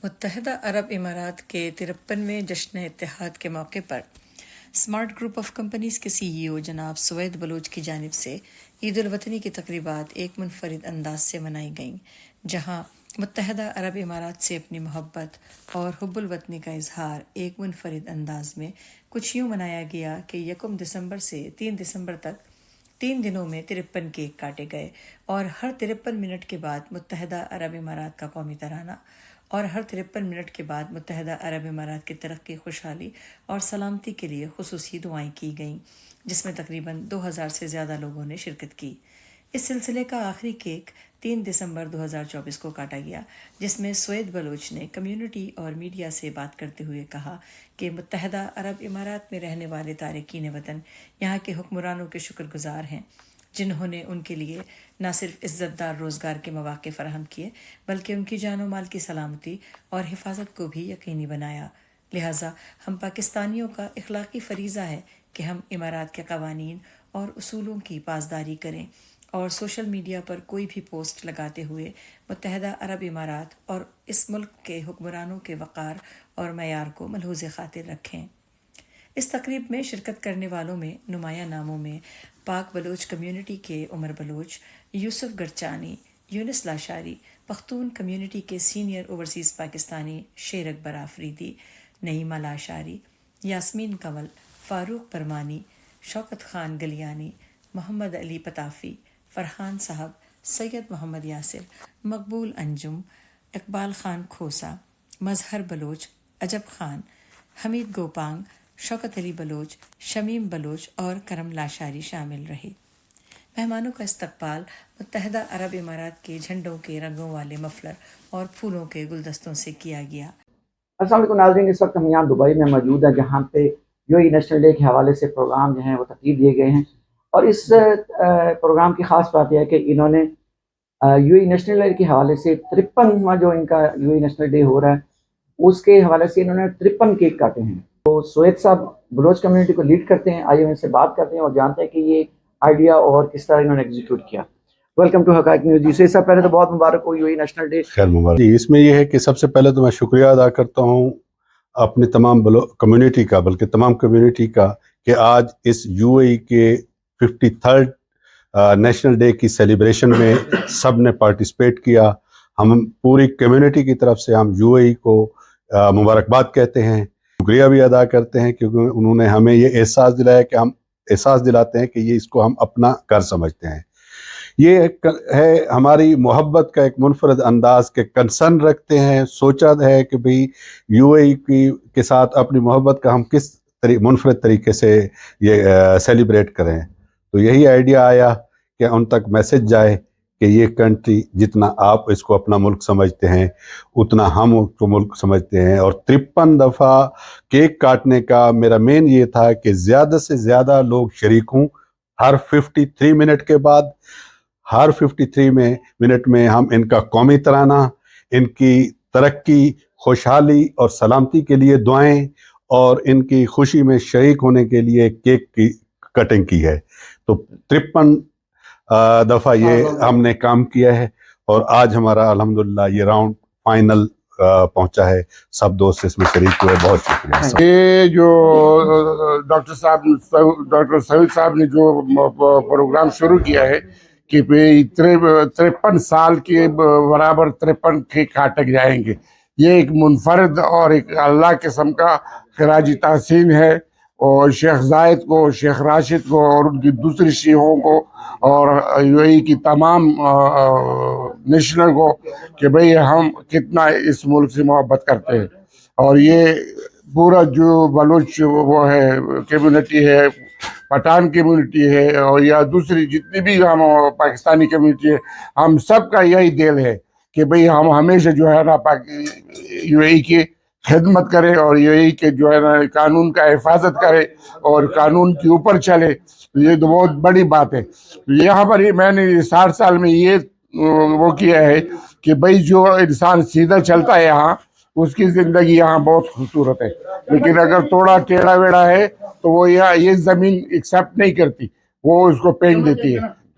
متحدہ عرب امارات کے 53ویں جشن اتحاد کے موقع پر اسمارٹ گروپ آف کمپنیز کے سی ای او جناب سوید بلوچ کی جانب سے عید الوطنی کی تقریبات ایک منفرد انداز سے منائی گئیں، جہاں متحدہ عرب امارات سے اپنی محبت اور حب الوطنی کا اظہار ایک منفرد انداز میں کچھ یوں منایا گیا کہ 1 دسمبر سے 3 دسمبر تک 3 دنوں میں 53 کیک کاٹے گئے اور ہر 53 منٹ کے بعد متحدہ عرب امارات کا قومی ترانہ اور ہر 53 منٹ کے بعد متحدہ عرب امارات کی ترقی، خوشحالی اور سلامتی کے لیے خصوصی دعائیں کی گئیں، جس میں تقریباً 2000 سے زیادہ لوگوں نے شرکت کی۔ اس سلسلے کا آخری کیک 3 دسمبر 2024 کو کاٹا گیا، جس میں سوید بلوچ نے کمیونٹی اور میڈیا سے بات کرتے ہوئے کہا کہ متحدہ عرب امارات میں رہنے والے تارکین وطن یہاں کے حکمرانوں کے شکر گزار ہیں، جنہوں نے ان کے لیے نہ صرف عزت دار روزگار کے مواقع فراہم کیے بلکہ ان کی جان و مال کی سلامتی اور حفاظت کو بھی یقینی بنایا۔ لہٰذا ہم پاکستانیوں کا اخلاقی فریضہ ہے کہ ہم امارات کے قوانین اور اصولوں کی پاسداری کریں اور سوشل میڈیا پر کوئی بھی پوسٹ لگاتے ہوئے متحدہ عرب امارات اور اس ملک کے حکمرانوں کے وقار اور معیار کو ملحوظ خاطر رکھیں۔ اس تقریب میں شرکت کرنے والوں میں نمایاں ناموں میں پاک بلوچ کمیونٹی کے عمر بلوچ، یوسف گرچانی، یونس لاشاری، پختون کمیونٹی کے سینئر اوورسیز پاکستانی شیر اکبر آفریدی، نعیمہ لاشاری، یاسمین کنول، فاروق پرمانی، شوکت خان گلیانی، محمد علی پتافی، فرحان صاحب، سید محمد یاسر، مقبول انجم، اقبال خان کھوسا، مظہر بلوچ، عجب خان، حمید گوپانگ، شوکت علی بلوچ، شمیم بلوچ اور کرم لاشاری شامل رہے۔ مہمانوں کا استقبال متحدہ عرب امارات کے جھنڈوں کے رنگوں والے مفلر اور پھولوں کے گلدستوں سے کیا گیا۔ السلام علیکم ناظرین، اس وقت ہم یہاں دبئی میں موجود ہیں، جہاں پہ یو اے نیشنل ڈے کے حوالے سے پروگرام جو ہیں وہ ترتیب دیے گئے ہیں، اور اس پروگرام کی خاص بات یہ ہے کہ انہوں نے یو اے نیشنل ڈے کے حوالے سے 53واں جو ان کا یو اے نیشنل ڈے ہو رہا ہے اس کے حوالے سے انہوں نے 53 کیک کاٹے ہیں۔ تو سوید صاحب بلوچ کمیونٹی کو لیڈ کرتے ہیں، آئیے ان سے بات کرتے ہیں اور جانتے ہیں کہ یہ آئیڈیا اور کس طرح انہوں نے ایگزیکیوٹ کیا۔ ویلکم ٹو حقائق نیوز جی۔ سوید صاحب، پہلے تو بہت مبارک ہو یو اے نیشنل ڈے۔ خیر مبارک جی۔ اس میں یہ ہے کہ سب سے پہلے تو میں شکریہ ادا کرتا ہوں اپنی تمام کمیونٹی کا، بلکہ تمام کمیونٹی کا، کہ آج اس یو اے کے 53rd نیشنل ڈے کی سیلیبریشن میں سب نے پارٹیسپیٹ کیا۔ ہم پوری کمیونٹی کی طرف سے ہم یو اے کو مبارکباد کہتے ہیں، شکریہ بھی ادا کرتے ہیں، کیونکہ انہوں نے ہمیں یہ احساس دلایا کہ ہم احساس دلاتے ہیں کہ یہ اس کو ہم اپنا گھر سمجھتے ہیں۔ یہ ہے ہماری محبت کا ایک منفرد انداز کے کنسرن رکھتے ہیں، سوچا ہے کہ بھئی یو اے کے ساتھ اپنی محبت کا ہم کس منفرد طریقے سے یہ سیلیبریٹ کریں۔ تو یہی آئیڈیا آیا کہ ان تک میسج جائے کہ یہ کنٹری جتنا آپ اس کو اپنا ملک سمجھتے ہیں اتنا ہم اس کو ملک سمجھتے ہیں، اور 53 دفعہ کیک کاٹنے کا میرا مین یہ تھا کہ زیادہ سے زیادہ لوگ شریک ہوں۔ ہر 53 منٹ کے بعد، ہر 53 منٹ میں ہم ان کا قومی ترانہ، ان کی ترقی، خوشحالی اور سلامتی کے لیے دعائیں اور ان کی خوشی میں شریک ہونے کے لیے کیک کی کٹنگ کی ہے۔ تو 53 دفعہ یہ ہم نے کام کیا ہے، اور آج ہمارا الحمدللہ یہ راؤنڈ فائنل پہنچا ہے۔ سب دوست اس میں شریک ہوئے، بہت شکریہ۔ یہ جو ڈاکٹر سوید صاحب نے جو پروگرام شروع کیا ہے کہ 53 سال کے برابر 53 کیک کاٹے جائیں گے، یہ ایک منفرد اور ایک اللہ قسم کا خراج تحسین ہے، اور شیخ زائد کو، شیخ راشد کو اور ان کی دوسری شیخوں کو اور یو اے کی تمام نیشنل کو کہ بھئی ہم کتنا اس ملک سے محبت کرتے ہیں۔ اور یہ پورا جو بلوچ وہ ہے کمیونٹی ہے، پٹھان کمیونٹی ہے، اور یا دوسری جتنی بھی ہم پاکستانی کمیونٹی ہے، ہم سب کا یہی دل ہے کہ بھئی ہم ہمیشہ جو ہے نا یو اے کی خدمت کرے، اور یو اے کے جو ہے نا قانون کا حفاظت کرے اور قانون کے اوپر چلے۔ یہ تو بہت بڑی بات ہے۔ یہاں پر میں نے 60 سال میں یہ وہ کیا ہے کہ بھئی جو انسان سیدھا چلتا ہے یہاں، اس کی زندگی یہاں بہت خوبصورت ہے، لیکن اگر تھوڑا ٹیڑھا ویڑھا ہے تو وہ یہ زمین ایکسیپٹ نہیں کرتی، وہ اس کو پھینک دیتی ہے۔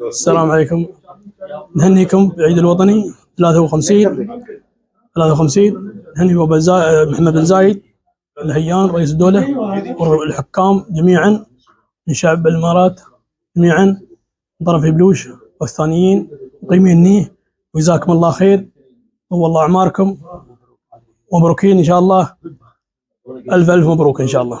السلام عليكم، نهنيكم بعيد الوطني 53 نهني محمد بن زايد الهيان رئيس الدولة والحكام جميعا من شعب الإمارات جميعا من طرف بلوش باكستانيين مقيمين هني، وجزاكم الله خير والله أعماركم مبروكين إن شاء الله، ألف ألف مبروك إن شاء الله۔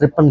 53